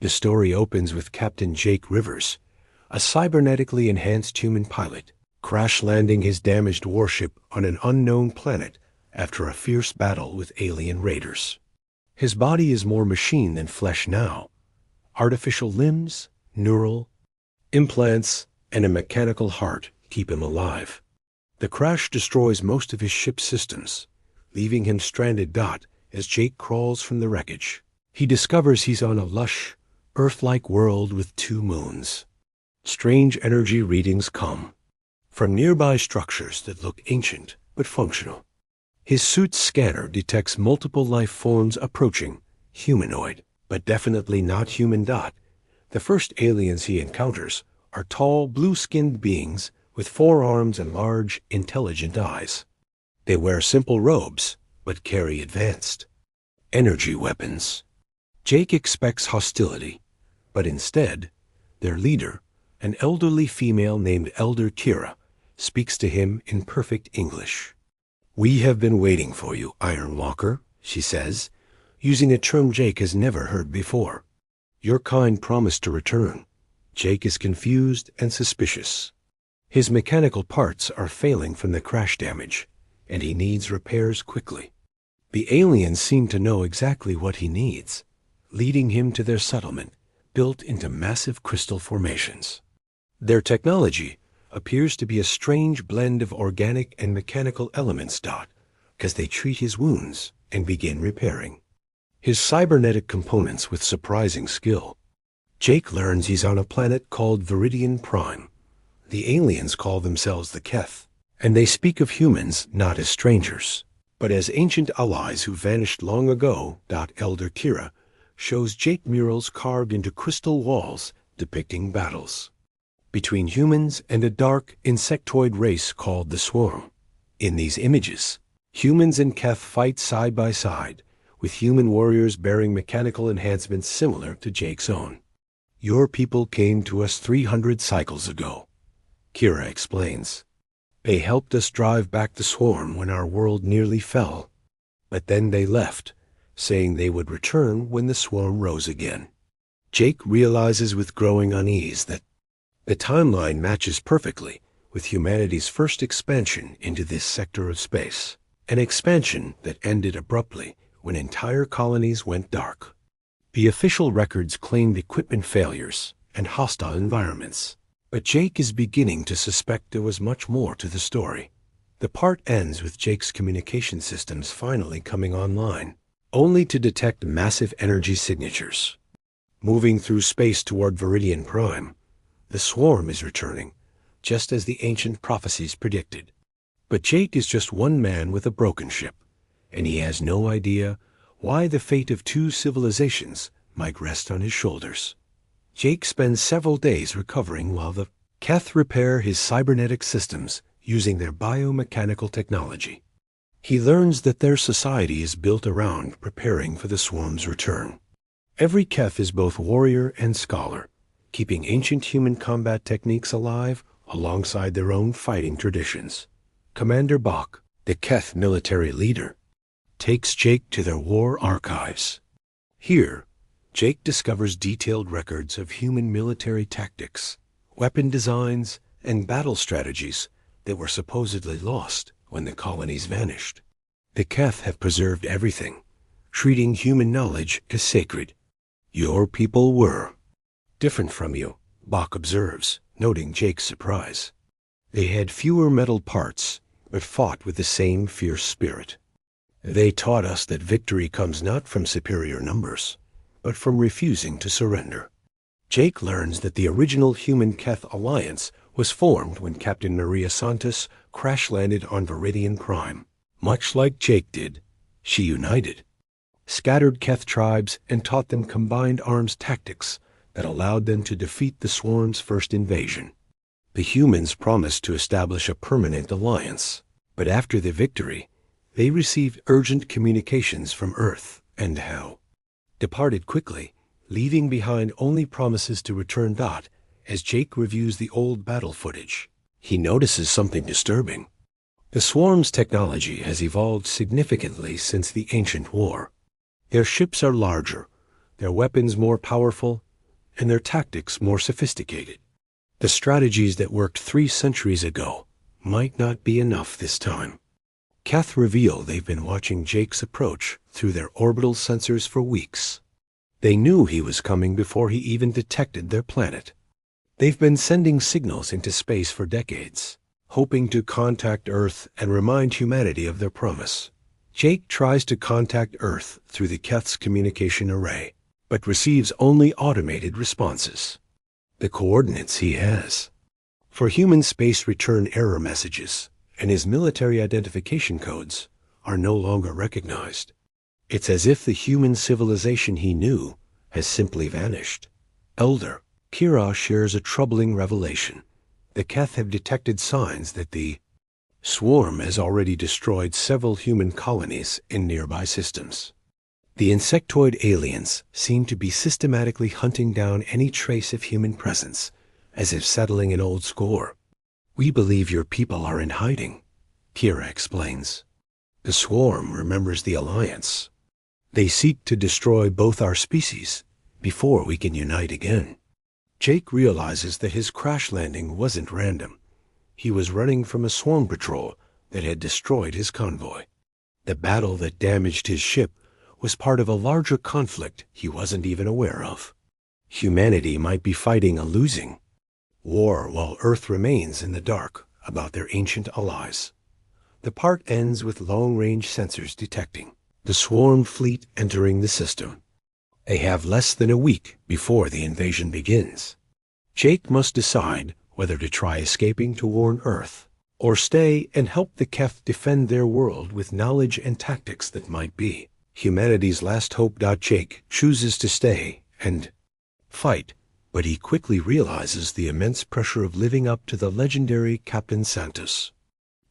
The story opens with Captain Jake Rivers, a cybernetically enhanced human pilot, crash landing his damaged warship on an unknown planet after a fierce battle with alien raiders. His body is more machine than flesh now. Artificial limbs, neural implants, and a mechanical heart keep him alive. The crash destroys most of his ship's systems, leaving him stranded as Jake crawls from the wreckage. He discovers he's on a lush, Earth-like world with 2 moons. Strange energy readings come from nearby structures that look ancient but functional. His suit's scanner detects multiple life forms approaching, humanoid, but definitely not human. The first aliens he encounters are tall, blue-skinned beings with 4 arms and large, intelligent eyes. They wear simple robes, but carry advanced energy weapons. Jake expects hostility, but instead, their leader, an elderly female named Elder Kira, speaks to him in perfect English. "We have been waiting for you, Iron Walker," she says, using a term Jake has never heard before. "Your kind promised to return." Jake is confused and suspicious. His mechanical parts are failing from the crash damage, and he needs repairs quickly. The aliens seem to know exactly what he needs, leading him to their settlement, built into massive crystal formations. Their technology appears to be a strange blend of organic and mechanical elements, because they treat his wounds and begin repairing his cybernetic components with surprising skill. Jake learns he's on a planet called Viridian Prime. The aliens call themselves the Keth, and they speak of humans not as strangers, but as ancient allies who vanished long ago. Elder Kira shows Jake murals carved into crystal walls depicting battles between humans and a dark, insectoid race called the Swarm. In these images, humans and Keth fight side by side, with human warriors bearing mechanical enhancements similar to Jake's own. "Your people came to us 300 cycles ago," Kira explains. "They helped us drive back the Swarm when our world nearly fell. But then they left, saying they would return when the Swarm rose again." Jake realizes with growing unease that the timeline matches perfectly with humanity's first expansion into this sector of space, an expansion that ended abruptly when entire colonies went dark. The official records claimed equipment failures and hostile environments, but Jake is beginning to suspect there was much more to the story. The part ends with Jake's communication systems finally coming online, only to detect massive energy signatures. Moving through space toward Viridian Prime, the Swarm is returning, just as the ancient prophecies predicted. But Jake is just one man with a broken ship, and he has no idea why the fate of 2 civilizations might rest on his shoulders. Jake spends several days recovering while the Keth repair his cybernetic systems using their biomechanical technology. He learns that their society is built around preparing for the Swarm's return. Every Keth is both warrior and scholar, keeping ancient human combat techniques alive alongside their own fighting traditions. Commander Bach, the Keth military leader, takes Jake to their war archives. Here, Jake discovers detailed records of human military tactics, weapon designs, and battle strategies that were supposedly lost when the colonies vanished. The Keth have preserved everything, treating human knowledge as sacred. "Your people were different from you," Bach observes, noting Jake's surprise. "They had fewer metal parts, but fought with the same fierce spirit. They taught us that victory comes not from superior numbers, but from refusing to surrender." Jake learns that the original human-Keth alliance was formed when Captain Maria Santos crash-landed on Viridian Prime. Much like Jake did, she united scattered Keth tribes and taught them combined arms tactics that allowed them to defeat the Swarm's first invasion. The humans promised to establish a permanent alliance, but after the victory, they received urgent communications from Earth and Hell, departed quickly, leaving behind only promises to return. As Jake reviews the old battle footage, he notices something disturbing. The Swarm's technology has evolved significantly since the ancient war. Their ships are larger, their weapons more powerful, and their tactics more sophisticated. The strategies that worked 3 centuries ago might not be enough this time. Keth reveal they've been watching Jake's approach through their orbital sensors for weeks. They knew he was coming before he even detected their planet. They've been sending signals into space for decades, hoping to contact Earth and remind humanity of their promise. Jake tries to contact Earth through the Keth's communication array, but receives only automated responses. The coordinates he has for human space return error messages and his military identification codes are no longer recognized. It's as if the human civilization he knew has simply vanished. Elder Kira shares a troubling revelation. The Keth have detected signs that the swarm has already destroyed several human colonies in nearby systems. The insectoid aliens seem to be systematically hunting down any trace of human presence, as if settling an old score. "We believe your people are in hiding," Kira explains. "The swarm remembers the alliance. They seek to destroy both our species before we can unite again." Jake realizes that his crash landing wasn't random. He was running from a swarm patrol that had destroyed his convoy. The battle that damaged his ship was part of a larger conflict he wasn't even aware of. Humanity might be fighting a losing war while Earth remains in the dark about their ancient allies. The part ends with long-range sensors detecting the swarm fleet entering the system. They have less than a week before the invasion begins. Jake must decide whether to try escaping to warn Earth, or stay and help the Keth defend their world with knowledge and tactics that might be humanity's last hope. Jake chooses to stay and fight, but he quickly realizes the immense pressure of living up to the legendary Captain Santos.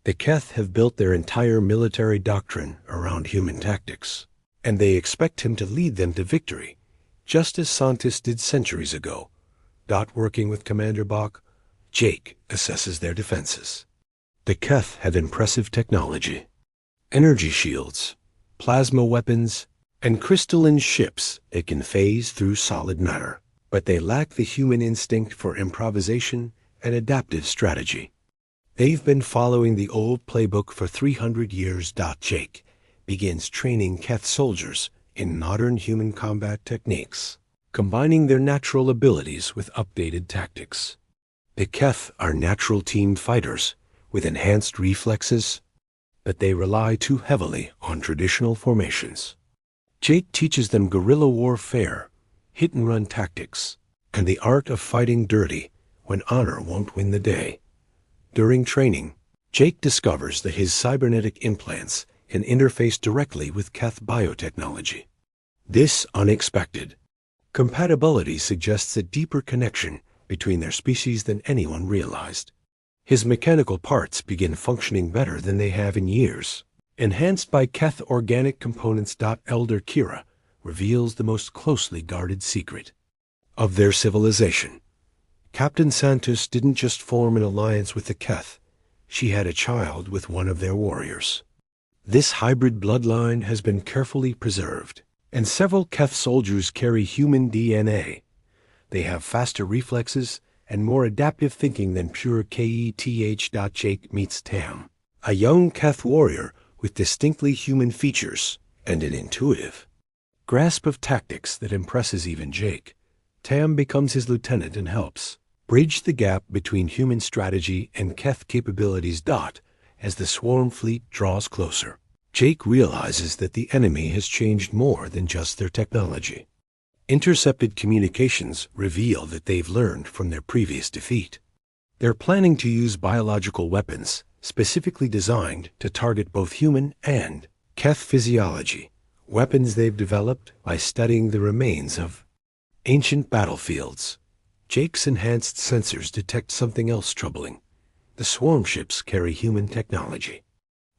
The Keth have built their entire military doctrine around human tactics, and they expect him to lead them to victory, just as Santos did centuries ago. Working with Commander Bach, Jake assesses their defenses. The Keth have impressive technology. Energy shields, plasma weapons, and crystalline ships that can phase through solid matter. But they lack the human instinct for improvisation and adaptive strategy. They've been following the old playbook for 300 years. Jake begins training Keth soldiers in modern human combat techniques, combining their natural abilities with updated tactics. The Keth are natural team fighters with enhanced reflexes, but they rely too heavily on traditional formations. Jake teaches them guerrilla warfare, hit-and-run tactics, and the art of fighting dirty when honor won't win the day. During training, Jake discovers that his cybernetic implants can interface directly with Keth biotechnology. This unexpected compatibility suggests a deeper connection between their species than anyone realized. His mechanical parts begin functioning better than they have in years, enhanced by Keth organic components. Elder Kira reveals the most closely guarded secret of their civilization. Captain Santos didn't just form an alliance with the Keth. She had a child with one of their warriors. This hybrid bloodline has been carefully preserved, and several Keth soldiers carry human DNA. They have faster reflexes and more adaptive thinking than pure Keth. Jake meets Tam, a young Keth warrior with distinctly human features and an intuitive grasp of tactics that impresses even Jake. Tam becomes his lieutenant and helps bridge the gap between human strategy and Keth capabilities. As the swarm fleet draws closer, Jake realizes that the enemy has changed more than just their technology. Intercepted communications reveal that they've learned from their previous defeat. They're planning to use biological weapons specifically designed to target both human and Keth physiology, weapons they've developed by studying the remains of ancient battlefields. Jake's enhanced sensors detect something else troubling. The swarm ships carry human technology.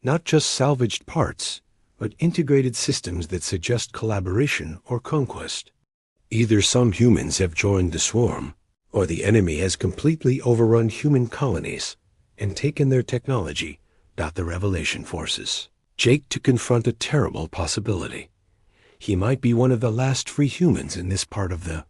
Not just salvaged parts, but integrated systems that suggest collaboration or conquest. Either some humans have joined the swarm, or the enemy has completely overrun human colonies and taken their technology. The revelation forces Jake to confront a terrible possibility. He might be one of the last free humans in this part of the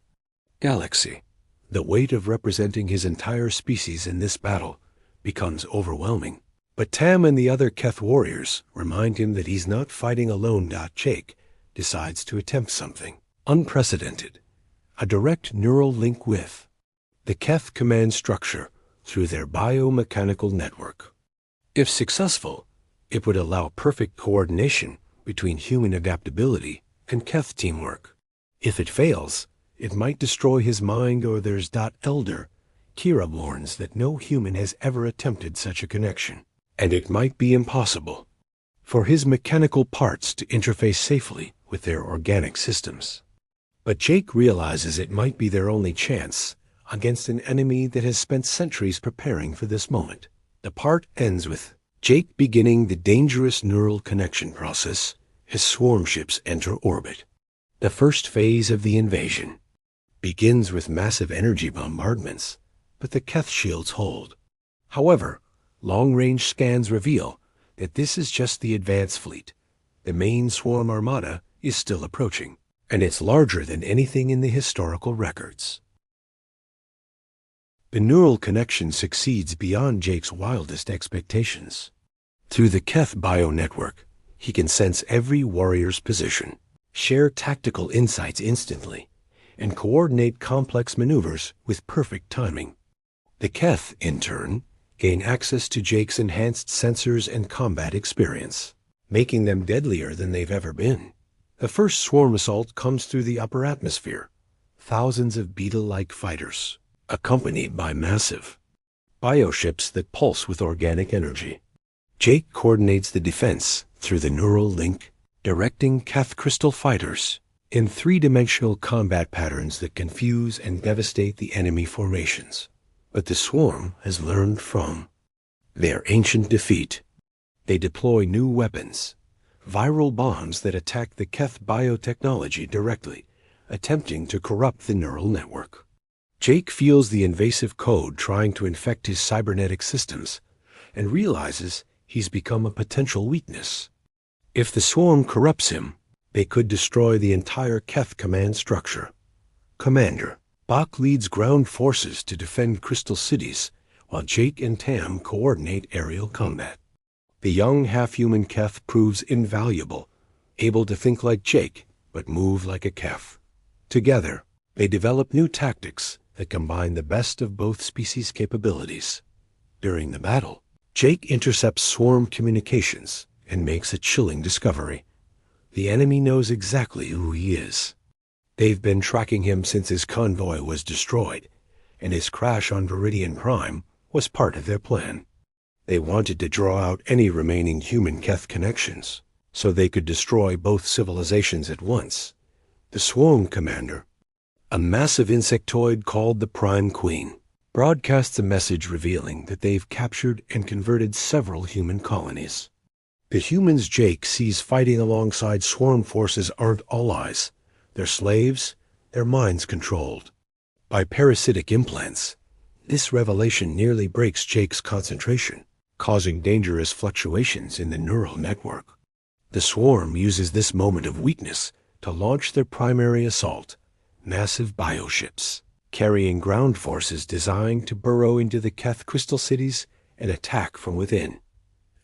galaxy. The weight of representing his entire species in this battle becomes overwhelming. But Tam and the other Keth warriors remind him that he's not fighting alone. Jake decides to attempt something unprecedented, a direct neural link with the Keth command structure through their biomechanical network. If successful, it would allow perfect coordination between human adaptability and Keth teamwork. If it fails, it might destroy his mind, or there's Elder Kira warns that no human has ever attempted such a connection, and it might be impossible for his mechanical parts to interface safely with their organic systems. But Jake realizes it might be their only chance against an enemy that has spent centuries preparing for this moment. The part ends with Jake beginning the dangerous neural connection process as swarm ships enter orbit. The first phase of the invasion begins with massive energy bombardments, but the Keth shields hold. However, long-range scans reveal that this is just the advance fleet. The main swarm armada is still approaching, and it's larger than anything in the historical records. The neural connection succeeds beyond Jake's wildest expectations. Through the Keth bio-network, he can sense every warrior's position, share tactical insights instantly, and coordinate complex maneuvers with perfect timing. The Keth, in turn, gain access to Jake's enhanced sensors and combat experience, making them deadlier than they've ever been. The first swarm assault comes through the upper atmosphere. Thousands of beetle-like fighters, accompanied by massive bioships that pulse with organic energy. Jake coordinates the defense through the neural link, directing Keth crystal fighters in three-dimensional combat patterns that confuse and devastate the enemy formations. But the swarm has learned from their ancient defeat. They deploy new weapons, viral bombs that attack the Keth biotechnology directly, attempting to corrupt the neural network. Jake feels the invasive code trying to infect his cybernetic systems and realizes he's become a potential weakness. If the swarm corrupts him, they could destroy the entire Keth command structure. Commander Bach leads ground forces to defend Crystal Cities, while Jake and Tam coordinate aerial combat. The young half-human Keth proves invaluable, able to think like Jake, but move like a Keth. Together, they develop new tactics that combine the best of both species' capabilities. During the battle, Jake intercepts swarm communications and makes a chilling discovery. The enemy knows exactly who he is. They've been tracking him since his convoy was destroyed, and his crash on Viridian Prime was part of their plan. They wanted to draw out any remaining human-Keth connections, so they could destroy both civilizations at once. The swarm commander, a massive insectoid called the Prime Queen, broadcasts a message revealing that they've captured and converted several human colonies. The humans Jake sees fighting alongside swarm forces aren't allies. They're slaves, their minds controlled by parasitic implants. This revelation nearly breaks Jake's concentration, causing dangerous fluctuations in the neural network. The swarm uses this moment of weakness to launch their primary assault, massive bioships, carrying ground forces designed to burrow into the Keth crystal cities and attack from within.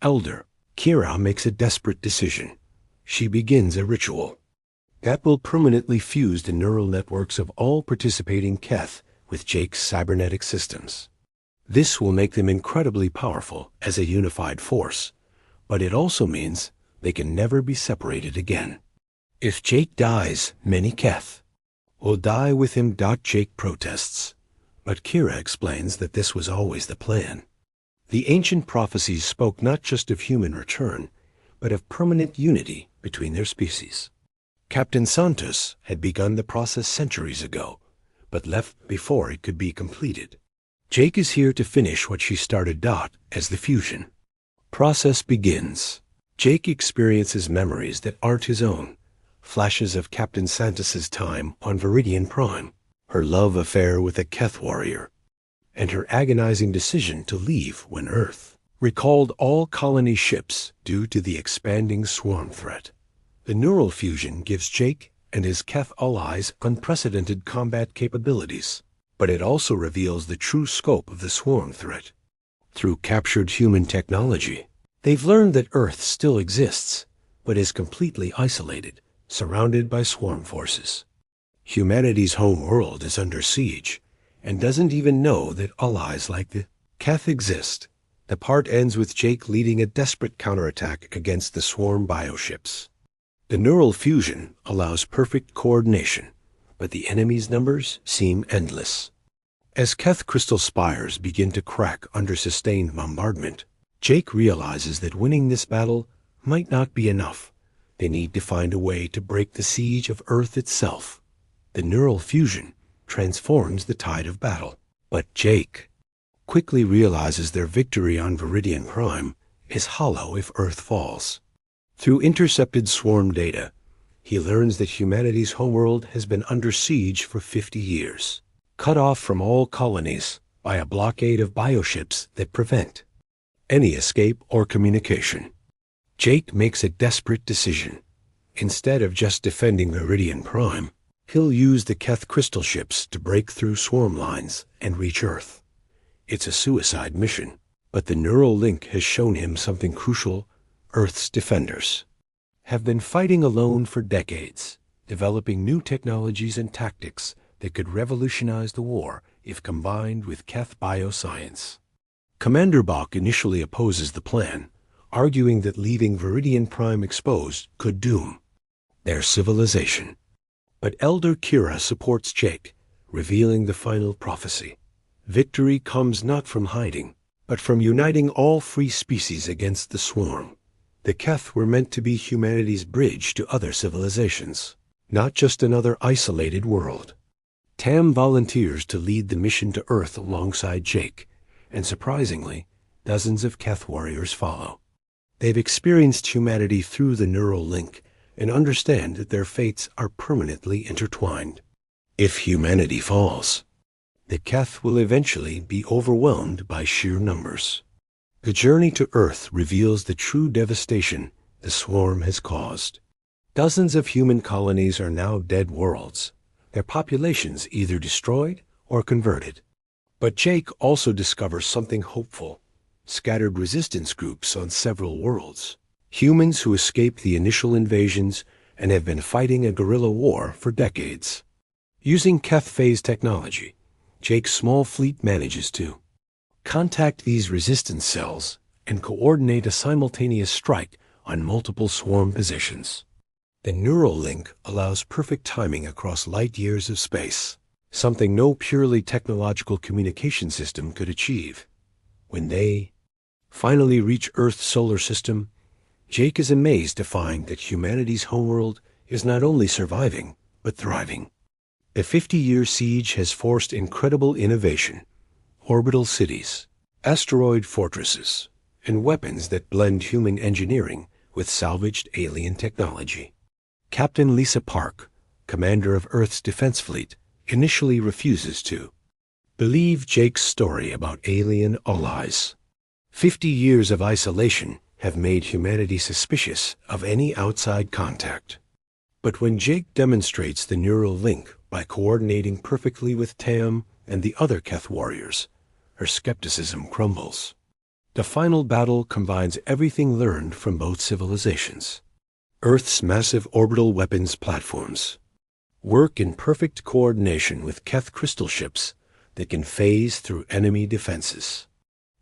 Elder Kira makes a desperate decision. She begins a ritual that will permanently fuse the neural networks of all participating Keth with Jake's cybernetic systems. This will make them incredibly powerful as a unified force, but it also means they can never be separated again. If Jake dies, many Keth will die with him. Jake protests, but Kira explains that this was always the plan. The ancient prophecies spoke not just of human return, but of permanent unity between their species. Captain Santos had begun the process centuries ago, but left before it could be completed. Jake is here to finish what she started. As the fusion process begins, Jake experiences memories that aren't his own, flashes of Captain Santos's time on Viridian Prime, her love affair with a Keth warrior, and her agonizing decision to leave when Earth recalled all colony ships due to the expanding swarm threat. The neural fusion gives Jake and his Keth allies' unprecedented combat capabilities. But it also reveals the true scope of the swarm threat. Through captured human technology, they've learned that Earth still exists, but is completely isolated, surrounded by swarm forces. Humanity's home world is under siege, and doesn't even know that allies like the Keth exist. The part ends with Jake leading a desperate counterattack against the swarm bioships. The neural fusion allows perfect coordination, but the enemy's numbers seem endless. As Keth crystal spires begin to crack under sustained bombardment, Jake realizes that winning this battle might not be enough. They need to find a way to break the siege of Earth itself. The neural fusion transforms the tide of battle. But Jake quickly realizes their victory on Viridian Prime is hollow if Earth falls. Through intercepted swarm data, he learns that humanity's homeworld has been under siege for 50 years, cut off from all colonies by a blockade of bioships that prevent any escape or communication. Jake makes a desperate decision. Instead of just defending Viridian Prime, he'll use the Keth crystal ships to break through swarm lines and reach Earth. It's a suicide mission, but the neural link has shown him something crucial. Earth's defenders have been fighting alone for decades, developing new technologies and tactics that could revolutionize the war if combined with Keth bioscience. Commander Bach initially opposes the plan, arguing that leaving Viridian Prime exposed could doom their civilization. But Elder Kira supports Jake, revealing the final prophecy. Victory comes not from hiding, but from uniting all free species against the swarm. The Keth were meant to be humanity's bridge to other civilizations, not just another isolated world. Tam volunteers to lead the mission to Earth alongside Jake, and surprisingly, dozens of Keth warriors follow. They've experienced humanity through the neural link and understand that their fates are permanently intertwined. If humanity falls, the Keth will eventually be overwhelmed by sheer numbers. The journey to Earth reveals the true devastation the swarm has caused. Dozens of human colonies are now dead worlds, their populations either destroyed or converted. But Jake also discovers something hopeful: scattered resistance groups on several worlds, humans who escaped the initial invasions and have been fighting a guerrilla war for decades. Using Keth phase technology, Jake's small fleet manages to contact these resistance cells and coordinate a simultaneous strike on multiple swarm positions. The neural link allows perfect timing across light years of space, something no purely technological communication system could achieve. When they finally reach Earth's solar system, Jake is amazed to find that humanity's homeworld is not only surviving, but thriving. The 50-year siege has forced incredible innovation: orbital cities, asteroid fortresses, and weapons that blend human engineering with salvaged alien technology. Captain Lisa Park, commander of Earth's defense fleet, initially refuses to believe Jake's story about alien allies. 50 years of isolation have made humanity suspicious of any outside contact. But when Jake demonstrates the neural link by coordinating perfectly with Tam and the other Keth warriors, her skepticism crumbles. The final battle combines everything learned from both civilizations. Earth's massive orbital weapons platforms work in perfect coordination with Keth crystal ships that can phase through enemy defenses.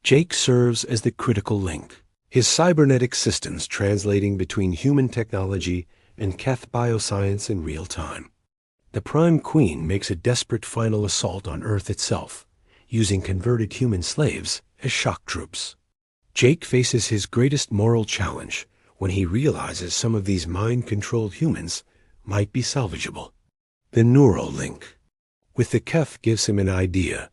Jake serves as the critical link, his cybernetic systems translating between human technology and Keth bioscience in real time. The Prime Queen makes a desperate final assault on Earth itself, using converted human slaves as shock troops. Jake faces his greatest moral challenge when he realizes some of these mind-controlled humans might be salvageable. The neural link with the Keth gives him an idea.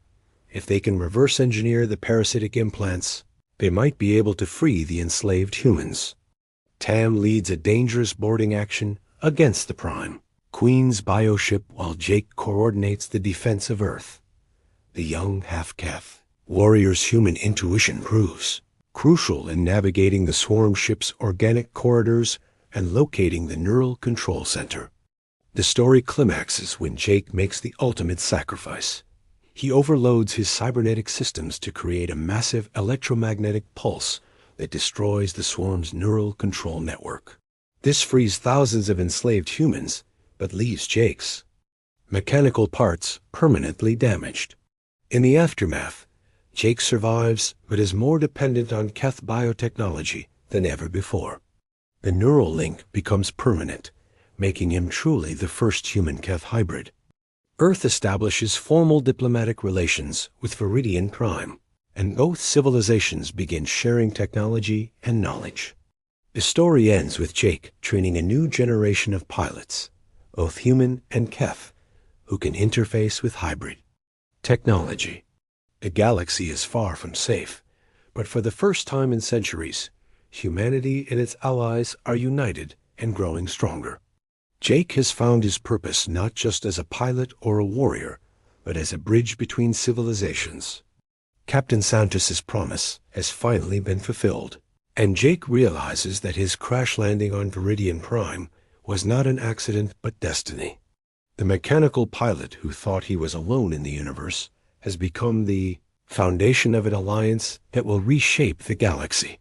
If they can reverse engineer the parasitic implants, they might be able to free the enslaved humans. Tam leads a dangerous boarding action against the Prime Queen's bioship while Jake coordinates the defense of Earth. The young half-Keth warrior's human intuition proves crucial in navigating the swarm ship's organic corridors and locating the neural control center. The story climaxes when Jake makes the ultimate sacrifice. He overloads his cybernetic systems to create a massive electromagnetic pulse that destroys the swarm's neural control network. This frees thousands of enslaved humans, but leaves Jake's mechanical parts permanently damaged. In the aftermath, Jake survives but is more dependent on Keth biotechnology than ever before. The neural link becomes permanent, making him truly the first human-Keth hybrid. Earth establishes formal diplomatic relations with Viridian Prime, and both civilizations begin sharing technology and knowledge. The story ends with Jake training a new generation of pilots, both human and Keth, who can interface with hybrid technology. The galaxy is far from safe, but for the first time in centuries, humanity and its allies are united and growing stronger. Jake has found his purpose not just as a pilot or a warrior, but as a bridge between civilizations. Captain Santos's promise has finally been fulfilled, and Jake realizes that his crash landing on Viridian Prime was not an accident but destiny. The mechanical pilot who thought he was alone in the universe has become the foundation of an alliance that will reshape the galaxy.